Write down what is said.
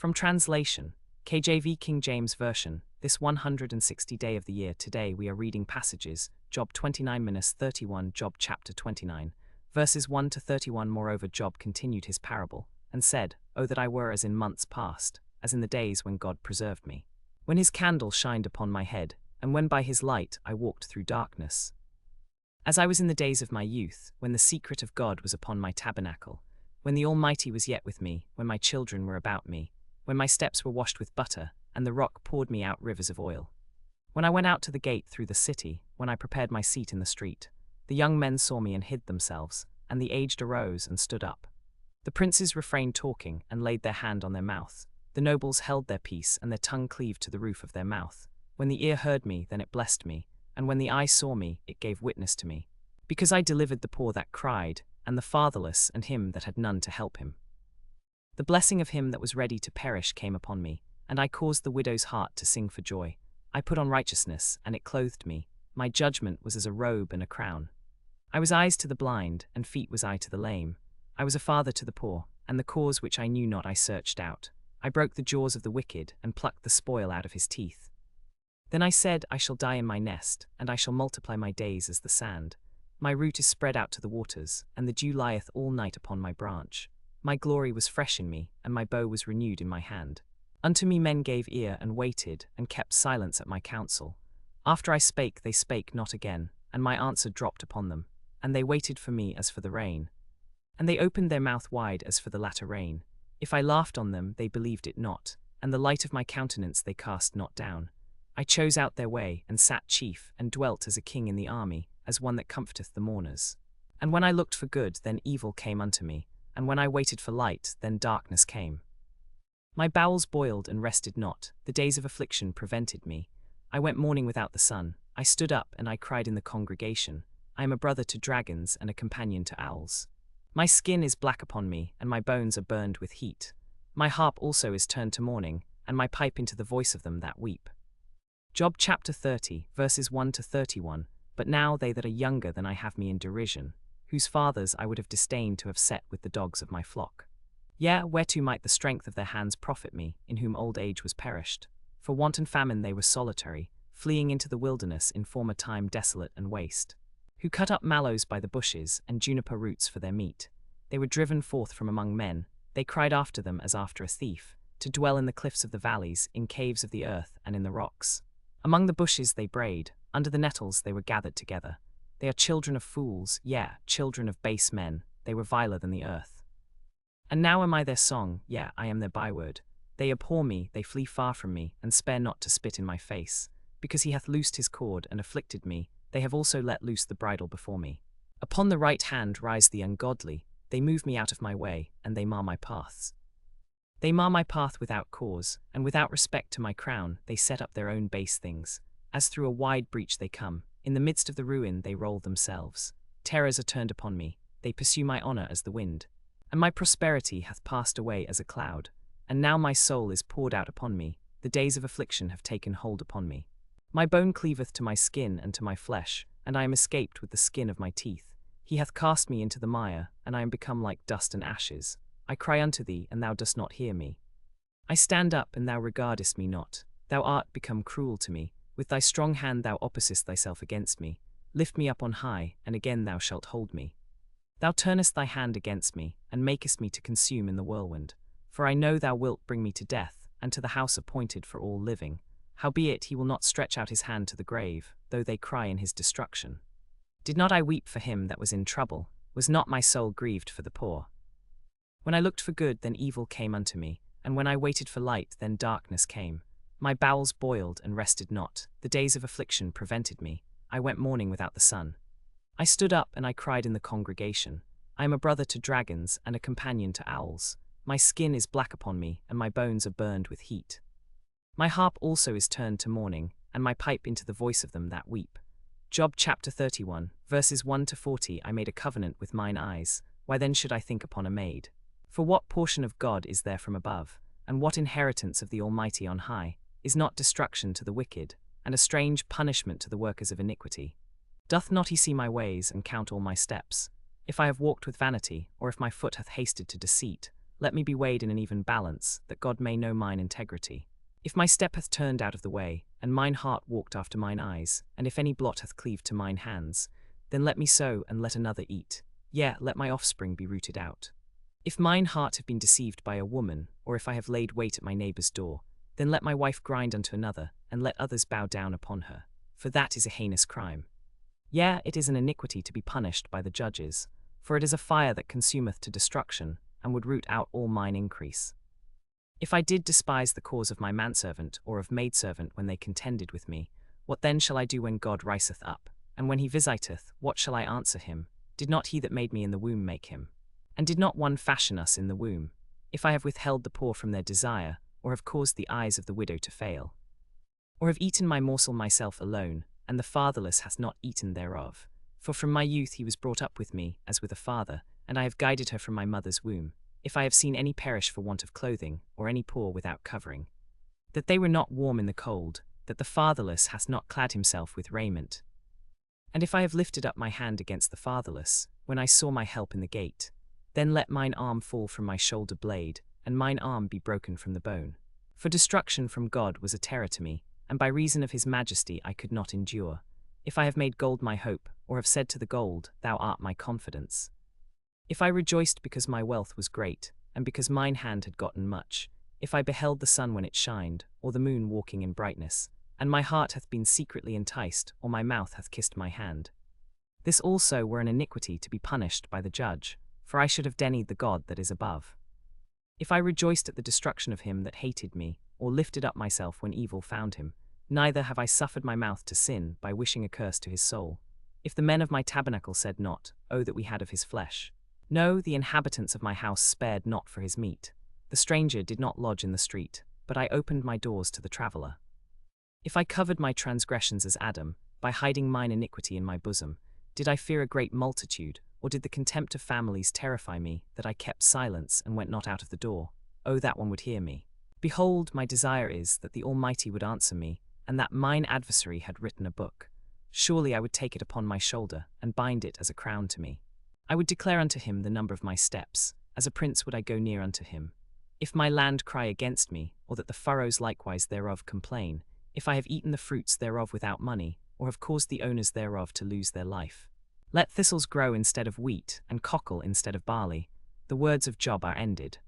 From translation, KJV King James Version, this 160 day of the year. Today we are reading passages, Job 29-31, Job chapter 29, verses 1 to 31. Moreover, Job continued his parable, and said, "O that I were as in months past, as in the days when God preserved me, when his candle shined upon my head, and when by his light I walked through darkness. As I was in the days of my youth, when the secret of God was upon my tabernacle, when the Almighty was yet with me, when my children were about me, when my steps were washed with butter, and the rock poured me out rivers of oil. When I went out to the gate through the city, when I prepared my seat in the street, the young men saw me and hid themselves, and the aged arose and stood up. The princes refrained talking, and laid their hand on their mouth. The nobles held their peace, and their tongue cleaved to the roof of their mouth. When the ear heard me, then it blessed me, and when the eye saw me, it gave witness to me. Because I delivered the poor that cried, and the fatherless, and him that had none to help him. The blessing of him that was ready to perish came upon me, and I caused the widow's heart to sing for joy. I put on righteousness, and it clothed me. My judgment was as a robe and a crown. I was eyes to the blind, and feet was I to the lame. I was a father to the poor, and the cause which I knew not I searched out. I broke the jaws of the wicked, and plucked the spoil out of his teeth. Then I said, I shall die in my nest, and I shall multiply my days as the sand. My root is spread out to the waters, and the dew lieth all night upon my branch. My glory was fresh in me, and my bow was renewed in my hand. Unto me men gave ear, and waited, and kept silence at my counsel. After I spake, they spake not again, and my answer dropped upon them. And they waited for me as for the rain. And they opened their mouth wide as for the latter rain. If I laughed on them, they believed it not, and the light of my countenance they cast not down. I chose out their way, and sat chief, and dwelt as a king in the army, as one that comforteth the mourners. And when I looked for good, then evil came unto me, and when I waited for light, then darkness came. My bowels boiled and rested not, the days of affliction prevented me. I went mourning without the sun. I stood up, and I cried in the congregation. I am a brother to dragons, and a companion to owls. My skin is black upon me, and my bones are burned with heat. My harp also is turned to mourning, and my pipe into the voice of them that weep. Job chapter 30, verses 1 to 31. But now they that are younger than I have me in derision, whose fathers I would have disdained to have set with the dogs of my flock. Yea, whereto might the strength of their hands profit me, in whom old age was perished? For want and famine they were solitary, fleeing into the wilderness in former time desolate and waste. Who cut up mallows by the bushes, and juniper roots for their meat. They were driven forth from among men, they cried after them as after a thief, to dwell in the cliffs of the valleys, in caves of the earth, and in the rocks. Among the bushes they brayed, under the nettles they were gathered together. They are children of fools, yea, children of base men, they were viler than the earth. And now am I their song, yea, I am their byword. They abhor me, they flee far from me, and spare not to spit in my face. Because he hath loosed his cord, and afflicted me, they have also let loose the bridle before me. Upon the right hand rise the ungodly, they move me out of my way, and they mar my paths. They mar my path without cause, and without respect to my crown, they set up their own base things. As through a wide breach they come, in the midst of the ruin they roll themselves. Terrors are turned upon me, they pursue my honor as the wind. And my prosperity hath passed away as a cloud. And now my soul is poured out upon me, the days of affliction have taken hold upon me. My bone cleaveth to my skin and to my flesh, and I am escaped with the skin of my teeth. He hath cast me into the mire, and I am become like dust and ashes. I cry unto thee, and thou dost not hear me. I stand up, and thou regardest me not. Thou art become cruel to me. With thy strong hand thou opposest thyself against me. Lift me up on high, and again thou shalt hold me. Thou turnest thy hand against me, and makest me to consume in the whirlwind. For I know thou wilt bring me to death, and to the house appointed for all living. Howbeit he will not stretch out his hand to the grave, though they cry in his destruction. Did not I weep for him that was in trouble? Was not my soul grieved for the poor? When I looked for good, then evil came unto me, and when I waited for light, then darkness came. My bowels boiled and rested not, the days of affliction prevented me. I went mourning without the sun. I stood up, and I cried in the congregation. I am a brother to dragons, and a companion to owls. My skin is black upon me, and my bones are burned with heat. My harp also is turned to mourning, and my pipe into the voice of them that weep. Job chapter 31, verses 1 to 40. I made a covenant with mine eyes, why then should I think upon a maid? For what portion of God is there from above, and what inheritance of the Almighty on high? Is not destruction to the wicked, and a strange punishment to the workers of iniquity? Doth not he see my ways, and count all my steps? If I have walked with vanity, or if my foot hath hasted to deceit, let me be weighed in an even balance, that God may know mine integrity. If my step hath turned out of the way, and mine heart walked after mine eyes, and if any blot hath cleaved to mine hands, then let me sow, and let another eat. Yea, let my offspring be rooted out. If mine heart have been deceived by a woman, or if I have laid wait at my neighbour's door, then let my wife grind unto another, and let others bow down upon her. For that is a heinous crime. Yea, it is an iniquity to be punished by the judges, for it is a fire that consumeth to destruction, and would root out all mine increase. If I did despise the cause of my manservant or of maidservant when they contended with me, what then shall I do when God riseth up? And when he visiteth, what shall I answer him? Did not he that made me in the womb make him? And did not one fashion us in the womb? If I have withheld the poor from their desire, or have caused the eyes of the widow to fail, or have eaten my morsel myself alone, and the fatherless hath not eaten thereof. For from my youth he was brought up with me, as with a father, and I have guided her from my mother's womb. If I have seen any perish for want of clothing, or any poor without covering, that they were not warm in the cold, that the fatherless hath not clad himself with raiment. And if I have lifted up my hand against the fatherless, when I saw my help in the gate, then let mine arm fall from my shoulder blade, and mine arm be broken from the bone. For destruction from God was a terror to me, and by reason of his majesty I could not endure. If I have made gold my hope, or have said to the gold, Thou art my confidence. If I rejoiced because my wealth was great, and because mine hand had gotten much, if I beheld the sun when it shined, or the moon walking in brightness, and my heart hath been secretly enticed, or my mouth hath kissed my hand. This also were an iniquity to be punished by the judge, for I should have denied the God that is above. If I rejoiced at the destruction of him that hated me, or lifted up myself when evil found him, neither have I suffered my mouth to sin by wishing a curse to his soul. If the men of my tabernacle said not, O that we had of his flesh. No, the inhabitants of my house spared not for his meat. The stranger did not lodge in the street, but I opened my doors to the traveller. If I covered my transgressions as Adam, by hiding mine iniquity in my bosom, did I fear a great multitude, or did the contempt of families terrify me, that I kept silence and went not out of the door? Oh, that one would hear me. Behold, my desire is that the Almighty would answer me, and that mine adversary had written a book. Surely I would take it upon my shoulder, and bind it as a crown to me. I would declare unto him the number of my steps, as a prince would I go near unto him. If my land cry against me, or that the furrows likewise thereof complain, if I have eaten the fruits thereof without money, or have caused the owners thereof to lose their life. Let thistles grow instead of wheat, and cockle instead of barley. The words of Job are ended.